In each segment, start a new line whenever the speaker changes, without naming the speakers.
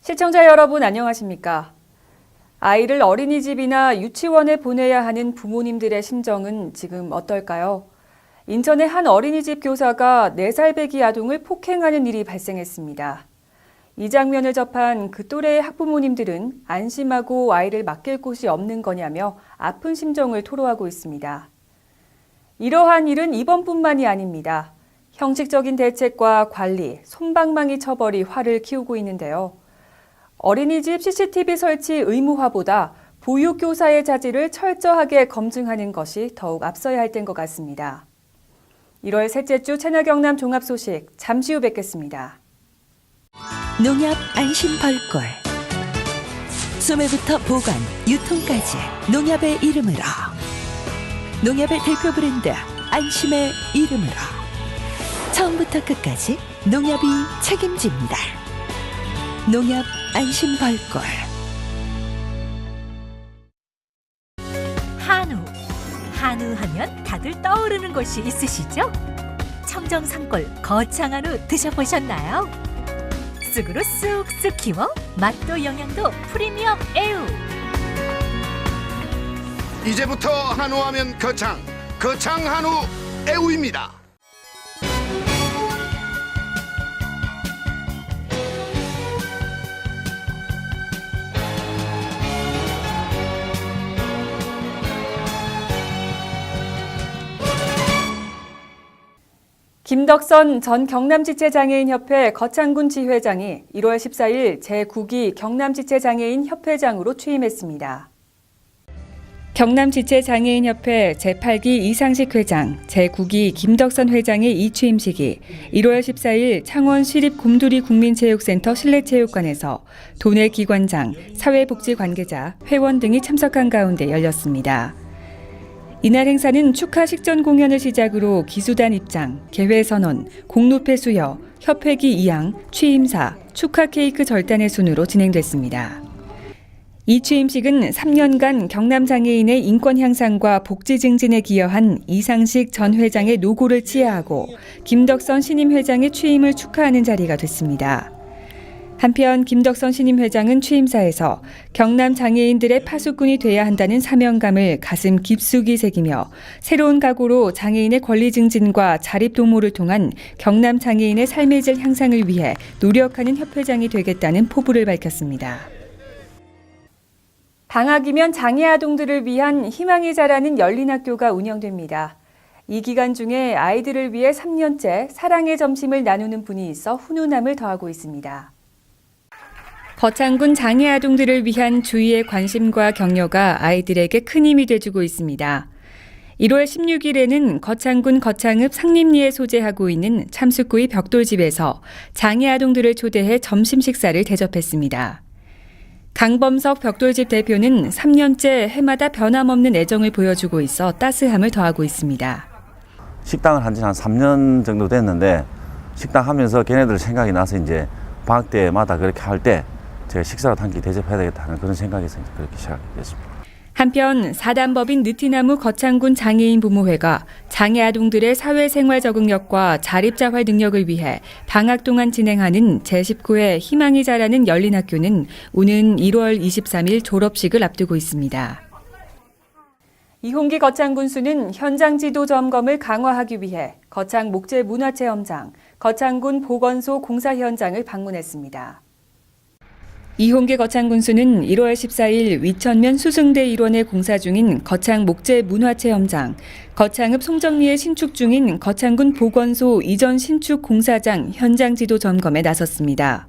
시청자 여러분 안녕하십니까? 아이를 어린이집이나 유치원에 보내야 하는 부모님들의 심정은 지금 어떨까요? 인천의 한 어린이집 교사가 4살 배기 아동을 폭행하는 일이 발생했습니다. 이 장면을 접한 그 또래의 학부모님들은 안심하고 아이를 맡길 곳이 없는 거냐며 아픈 심정을 토로하고 있습니다. 이러한 일은 이번뿐만이 아닙니다. 형식적인 대책과 관리, 솜방망이 처벌이 화를 키우고 있는데요. 어린이집 CCTV 설치 의무화보다 보육교사의 자질을 철저하게 검증하는 것이 더욱 앞서야 할 때인 것 같습니다. 1월 셋째 주 채널 경남 종합 소식 잠시 후 뵙겠습니다.
농협 안심 벌꿀. 소매부터 보관, 유통까지 농협의 이름으로. 농협의 대표 브랜드 안심의 이름으로. 처음부터 끝까지 농협이 책임집니다. 농협 안심 벌꿀.
한우 하면 다들 떠오르는 곳이 있으시죠? 청정산골 거창한우 드셔보셨나요? 쑥으로 쑥쑥 키워 맛도 영양도 프리미엄 애우.
이제부터 한우하면 거창 한우 애우입니다.
김덕선 전 경남지체장애인협회 거창군 지회장이 1월 14일 제9기 경남지체장애인협회장으로 취임했습니다. 경남지체장애인협회 제8기 이상식 회장, 제9기 김덕선 회장의 이 취임식이 1월 14일 창원 시립곰돌이 국민체육센터 실내체육관에서 도내 기관장, 사회복지 관계자, 회원 등이 참석한 가운데 열렸습니다. 이날 행사는 축하 식전 공연을 시작으로 기수단 입장, 개회 선언, 공로패 수여, 협회기 이양, 취임사, 축하 케이크 절단의 순으로 진행됐습니다. 이 취임식은 3년간 경남 장애인의 인권 향상과 복지 증진에 기여한 이상식 전 회장의 노고를 치하하고 김덕선 신임 회장의 취임을 축하하는 자리가 됐습니다. 한편 김덕선 신임 회장은 취임사에서 경남 장애인들의 파수꾼이 돼야 한다는 사명감을 가슴 깊숙이 새기며 새로운 각오로 장애인의 권리 증진과 자립 도모를 통한 경남 장애인의 삶의 질 향상을 위해 노력하는 협회장이 되겠다는 포부를 밝혔습니다. 방학이면 장애 아동들을 위한 희망이 자라는 열린 학교가 운영됩니다. 이 기간 중에 아이들을 위해 3년째 사랑의 점심을 나누는 분이 있어 훈훈함을 더하고 있습니다. 거창군 장애 아동들을 위한 주위의 관심과 격려가 아이들에게 큰 힘이 돼주고 있습니다. 1월 16일에는 거창군 거창읍 상림리에 소재하고 있는 참숯구이 벽돌집에서 장애 아동들을 초대해 점심 식사를 대접했습니다. 강범석 벽돌집 대표는 3년째 해마다 변함없는 애정을 보여주고 있어 따스함을 더하고 있습니다.
식당을 한 지 한 3년 정도 됐는데 식당 하면서 걔네들 생각이 나서 이제 방학 때마다 그렇게 할 때 제가 식사라도 한 끼 대접해야 되겠다는 그런 생각에서 그렇게 시작했습니다. 한편
사단법인 느티나무 거창군 장애인 부모회가 장애 아동들의 사회생활 적응력과 자립자활 능력을 위해 방학 동안 진행하는 제19회 희망이 자라는 열린 학교는 오는 1월 23일 졸업식을 앞두고 있습니다. 이홍기 거창군수는 현장 지도 점검을 강화하기 위해 거창 목재 문화체험장, 거창군 보건소 공사 현장을 방문했습니다. 이홍기 거창군수는 1월 14일 위천면 수승대 일원에 공사 중인 거창 목재 문화체험장, 거창읍 송정리에 신축 중인 거창군 보건소 이전 신축 공사장 현장 지도 점검에 나섰습니다.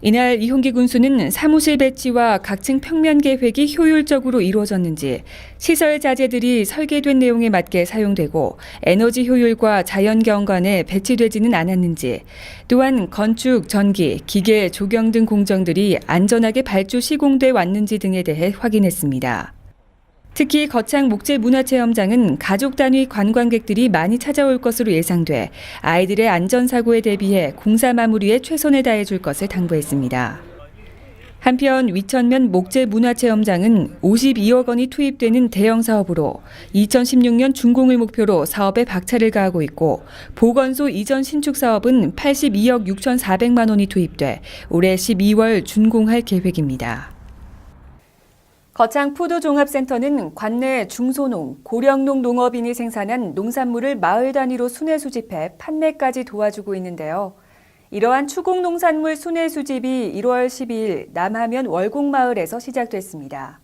이날 이홍기 군수는 사무실 배치와 각층 평면 계획이 효율적으로 이루어졌는지, 시설 자재들이 설계된 내용에 맞게 사용되고 에너지 효율과 자연경관에 배치되지는 않았는지, 또한 건축, 전기, 기계, 조경 등 공정들이 안전하게 발주 시공돼 왔는지 등에 대해 확인했습니다. 특히 거창 목재 문화체험장은 가족 단위 관광객들이 많이 찾아올 것으로 예상돼 아이들의 안전사고에 대비해 공사 마무리에 최선을 다해줄 것을 당부했습니다. 한편 위천면 목재문화체험장은 52억 원이 투입되는 대형 사업으로 2016년 준공을 목표로 사업에 박차를 가하고 있고 보건소 이전 신축 사업은 82억 6,400만 원이 투입돼 올해 12월 준공할 계획입니다. 거창푸드종합센터는 관내 중소농, 고령농 농업인이 생산한 농산물을 마을 단위로 순회 수집해 판매까지 도와주고 있는데요. 이러한 추공 농산물 순회 수집이 1월 12일 남하면 월곡마을에서 시작됐습니다.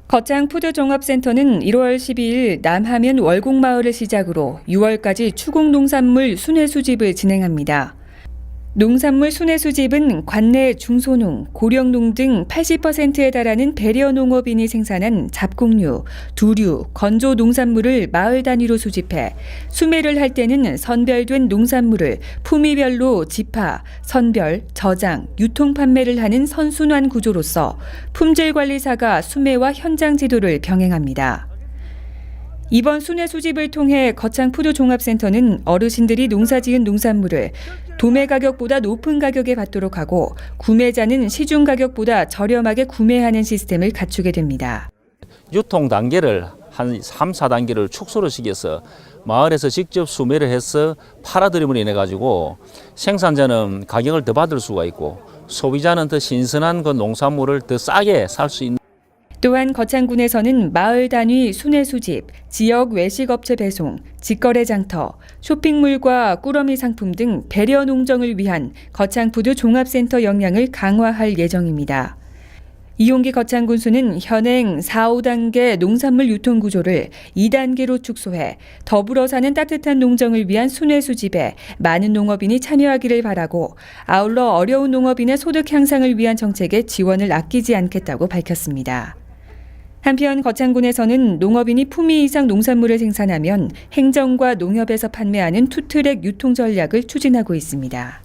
거창푸드종합센터는 1월 12일 남하면 월곡마을을 시작으로 6월까지 추공 농산물 순회 수집을 진행합니다. 농산물 순회 수집은 관내 중소농, 고령농 등 80%에 달하는 배려 농업인이 생산한 잡곡류, 두류, 건조 농산물을 마을 단위로 수집해 수매를 할 때는 선별된 농산물을 품위별로 집하, 선별, 저장, 유통 판매를 하는 선순환 구조로서 품질관리사가 수매와 현장 지도를 병행합니다. 이번 순회 수집을 통해 거창푸드종합센터는 어르신들이 농사지은 농산물을 도매 가격보다 높은 가격에 받도록 하고 구매자는 시중 가격보다 저렴하게 구매하는 시스템을 갖추게 됩니다.
유통 단계를 한 3, 4단계를 축소를 시켜서 마을에서 직접 수매를 해서 팔아드림으로 인해 가지고 생산자는 가격을 더 받을 수가 있고 소비자는 더 신선한 그 농산물을 더 싸게 살 수 있는.
또한 거창군에서는 마을 단위 순회 수집, 지역 외식업체 배송, 직거래 장터, 쇼핑몰과 꾸러미 상품 등 배려 농정을 위한 거창푸드 종합센터 역량을 강화할 예정입니다. 이용기 거창군수는 현행 4, 5단계 농산물 유통 구조를 2단계로 축소해 더불어 사는 따뜻한 농정을 위한 순회 수집에 많은 농업인이 참여하기를 바라고 아울러 어려운 농업인의 소득 향상을 위한 정책에 지원을 아끼지 않겠다고 밝혔습니다. 한편 거창군에서는 농업인이 품위 이상 농산물을 생산하면 행정과 농협에서 판매하는 투트랙 유통 전략을 추진하고 있습니다.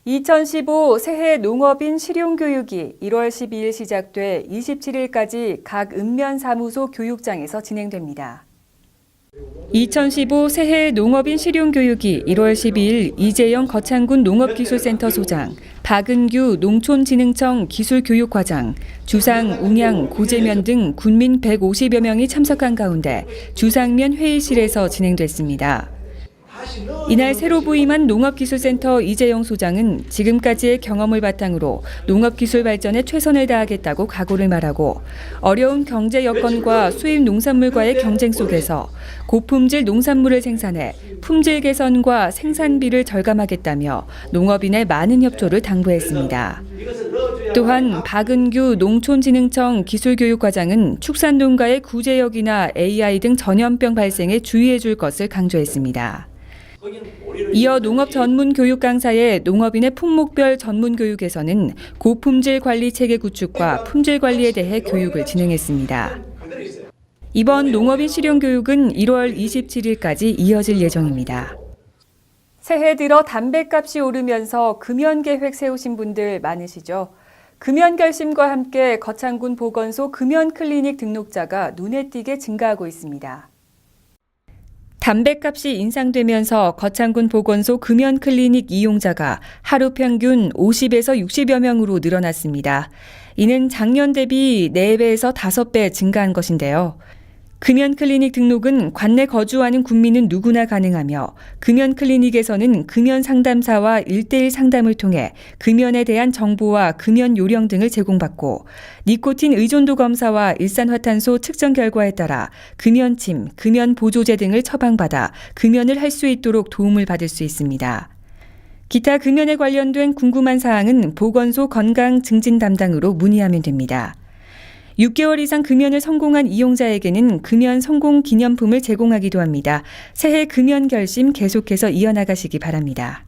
2015 새해 농업인 실용교육이 1월 12일 시작돼 27일까지 각 읍면사무소 교육장에서 진행됩니다. 2015 새해 농업인 실용교육이 1월 12일 이재영 거창군 농업기술센터 소장, 박은규 농촌진흥청 기술교육과장, 주상, 웅양, 고재면 등 군민 150여 명이 참석한 가운데 주상면 회의실에서 진행됐습니다. 이날 새로 부임한 농업기술센터 이재영 소장은 지금까지의 경험을 바탕으로 농업기술 발전에 최선을 다하겠다고 각오를 말하고 어려운 경제 여건과 수입 농산물과의 경쟁 속에서 고품질 농산물을 생산해 품질 개선과 생산비를 절감하겠다며 농업인의 많은 협조를 당부했습니다. 또한 박은규 농촌진흥청 기술교육과장은 축산농가의 구제역이나 AI 등 전염병 발생에 주의해 줄 것을 강조했습니다. 이어 농업 전문 교육 강사의 농업인의 품목별 전문 교육에서는 고품질 관리 체계 구축과 품질 관리에 대해 교육을 진행했습니다. 이번 농업인 실용 교육은 1월 27일까지 이어질 예정입니다. 새해 들어 담뱃값이 오르면서 금연 계획 세우신 분들 많으시죠? 금연 결심과 함께 거창군 보건소 금연 클리닉 등록자가 눈에 띄게 증가하고 있습니다. 담뱃값이 인상되면서 거창군 보건소 금연 클리닉 이용자가 하루 평균 50에서 60여 명으로 늘어났습니다. 이는 작년 대비 4배에서 5배 증가한 것인데요. 금연 클리닉 등록은 관내 거주하는 국민은 누구나 가능하며 금연 클리닉에서는 금연 상담사와 1:1 상담을 통해 금연에 대한 정보와 금연 요령 등을 제공받고 니코틴 의존도 검사와 일산화탄소 측정 결과에 따라 금연침, 금연 보조제 등을 처방받아 금연을 할 수 있도록 도움을 받을 수 있습니다. 기타 금연에 관련된 궁금한 사항은 보건소 건강 증진 담당으로 문의하면 됩니다. 6개월 이상 금연을 성공한 이용자에게는 금연 성공 기념품을 제공하기도 합니다. 새해 금연 결심 계속해서 이어나가시기 바랍니다.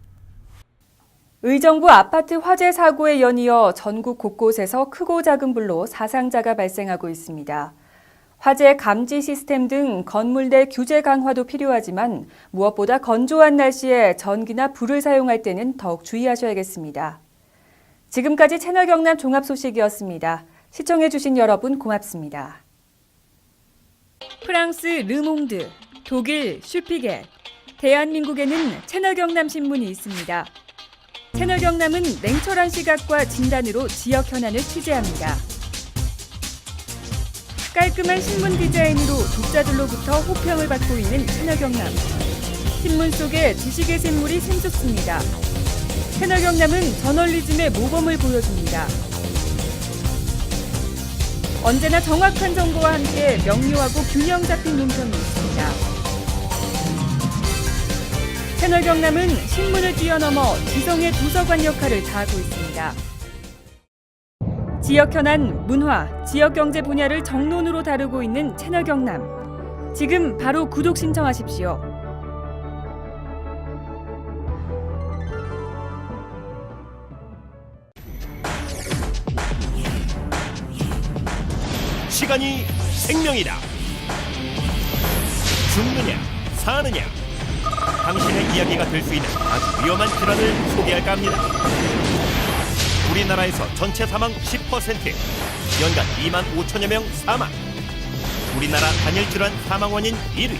의정부 아파트 화재 사고에 연이어 전국 곳곳에서 크고 작은 불로 사상자가 발생하고 있습니다. 화재 감지 시스템 등 건물 내 규제 강화도 필요하지만 무엇보다 건조한 날씨에 전기나 불을 사용할 때는 더욱 주의하셔야겠습니다. 지금까지 채널 경남 종합 소식이었습니다. 시청해주신 여러분 고맙습니다. 프랑스 르몽드, 독일 슈피겔, 대한민국에는 채널 경남 신문이 있습니다. 채널 경남은 냉철한 시각과 진단으로 지역 현안을 취재합니다. 깔끔한 신문 디자인으로 독자들로부터 호평을 받고 있는 채널 경남. 신문 속에 지식의 샘물이 샘솟습니다. 채널 경남은 저널리즘의 모범을 보여줍니다. 언제나 정확한 정보와 함께 명료하고 균형 잡힌 논평이 있습니다. 채널 경남은 신문을 뛰어넘어 지성의 도서관 역할을 다하고 있습니다. 지역 현안, 문화, 지역 경제 분야를 정론으로 다루고 있는 채널 경남. 지금 바로 구독 신청하십시오.
시간이 생명이다. 죽느냐 사느냐, 당신의 이야기가 될 수 있는 아주 위험한 질환을 소개할까 합니다. 우리나라에서 전체 사망 10%, 연간 2만 5천여 명 사망. 우리나라 단일 질환 사망 원인 1위.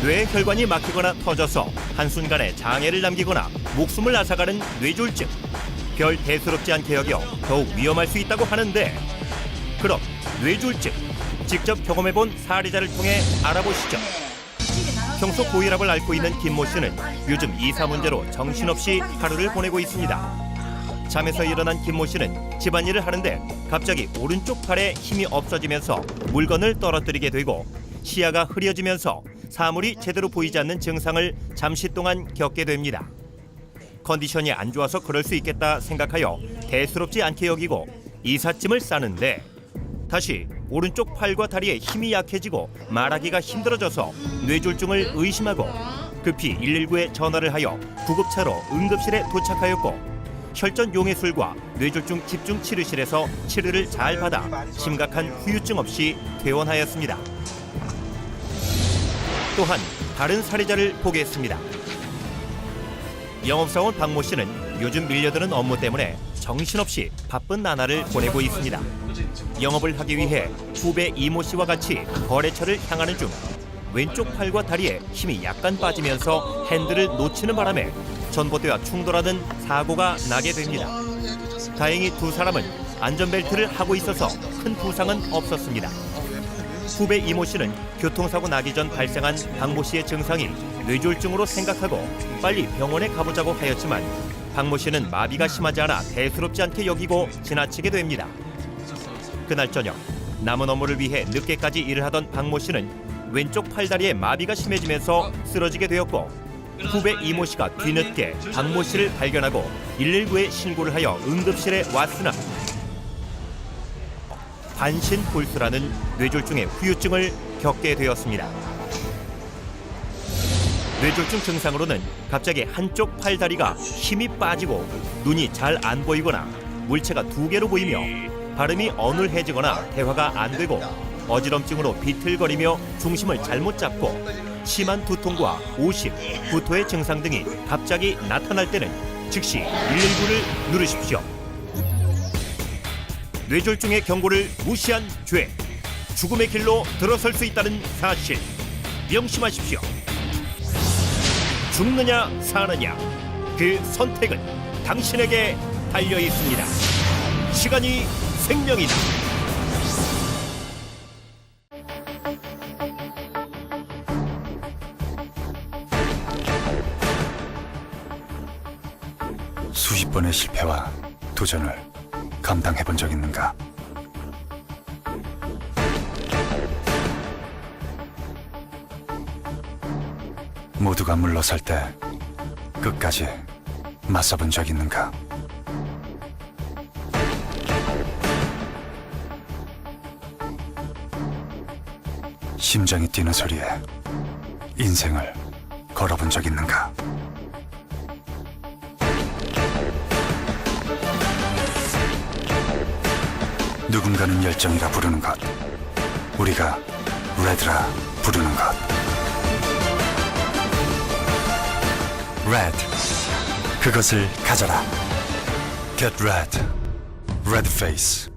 뇌혈관이 막히거나 터져서 한순간에 장애를 남기거나 목숨을 앗아가는 뇌졸중. 별 대수롭지 않게 여겨 더욱 위험할 수 있다고 하는데, 그럼 뇌졸중 직접 경험해본 사례자를 통해 알아보시죠. 평소 고혈압을 앓고 있는 김모 씨는 요즘 이사 문제로 정신없이 하루를 보내고 있습니다. 잠에서 일어난 김모 씨는 집안일을 하는데 갑자기 오른쪽 팔에 힘이 없어지면서 물건을 떨어뜨리게 되고, 시야가 흐려지면서 사물이 제대로 보이지 않는 증상을 잠시 동안 겪게 됩니다. 컨디션이 안 좋아서 그럴 수 있겠다 생각하여 대수롭지 않게 여기고 이삿짐을 싸는데, 다시 오른쪽 팔과 다리에 힘이 약해지고 말하기가 힘들어져서 뇌졸중을 의심하고 급히 119에 전화를 하여 구급차로 응급실에 도착하였고, 혈전 용해술과 뇌졸중 집중치료실에서 치료를 잘 받아 심각한 후유증 없이 퇴원하였습니다. 또한 다른 사례자를 보겠습니다. 영업사원 박모 씨는 요즘 밀려드는 업무 때문에 정신없이 바쁜 나날을 보내고 있습니다. 영업을 하기 위해 후배 이모 씨와 같이 거래처를 향하는 중 왼쪽 팔과 다리에 힘이 약간 빠지면서 핸들을 놓치는 바람에 전봇대와 충돌하는 사고가 나게 됩니다. 다행히 두 사람은 안전벨트를 하고 있어서 큰 부상은 없었습니다. 후배 이모 씨는 교통사고 나기 전 발생한 박모 씨의 증상이 뇌졸중으로 생각하고 빨리 병원에 가보자고 하였지만, 박모 씨는 마비가 심하지 않아 대수롭지 않게 여기고 지나치게 됩니다. 그날 저녁 남은 업무를 위해 늦게까지 일을 하던 박모 씨는 왼쪽 팔다리에 마비가 심해지면서 쓰러지게 되었고, 후배 이모 씨가 뒤늦게 박모 씨를 발견하고 119에 신고를 하여 응급실에 왔으나 반신골수라는 뇌졸중의 후유증을 겪게 되었습니다. 뇌졸중 증상으로는 갑자기 한쪽 팔다리가 힘이 빠지고 눈이 잘 안 보이거나 물체가 2개로 보이며 발음이 어눌해지거나 대화가 안 되고 어지럼증으로 비틀거리며 중심을 잘못 잡고 심한 두통과 오십, 구토의 증상 등이 갑자기 나타날 때는 즉시 119를 누르십시오. 뇌졸중의 경고를 무시한 죄, 죽음의 길로 들어설 수 있다는 사실 명심하십시오. 죽느냐 사느냐, 그 선택은 당신에게 달려 있습니다. 시간이 생명이다.
수십 번의 실패와 도전을 감당해본 적 있는가? 모두가 물러설 때 끝까지 맞서본 적 있는가? 심장이 뛰는 소리에 인생을 걸어본 적 있는가? 누군가는 열정이라 부르는 것, 우리가 레드라 부르는 것. 레드, 그것을 가져라. Get red, red face.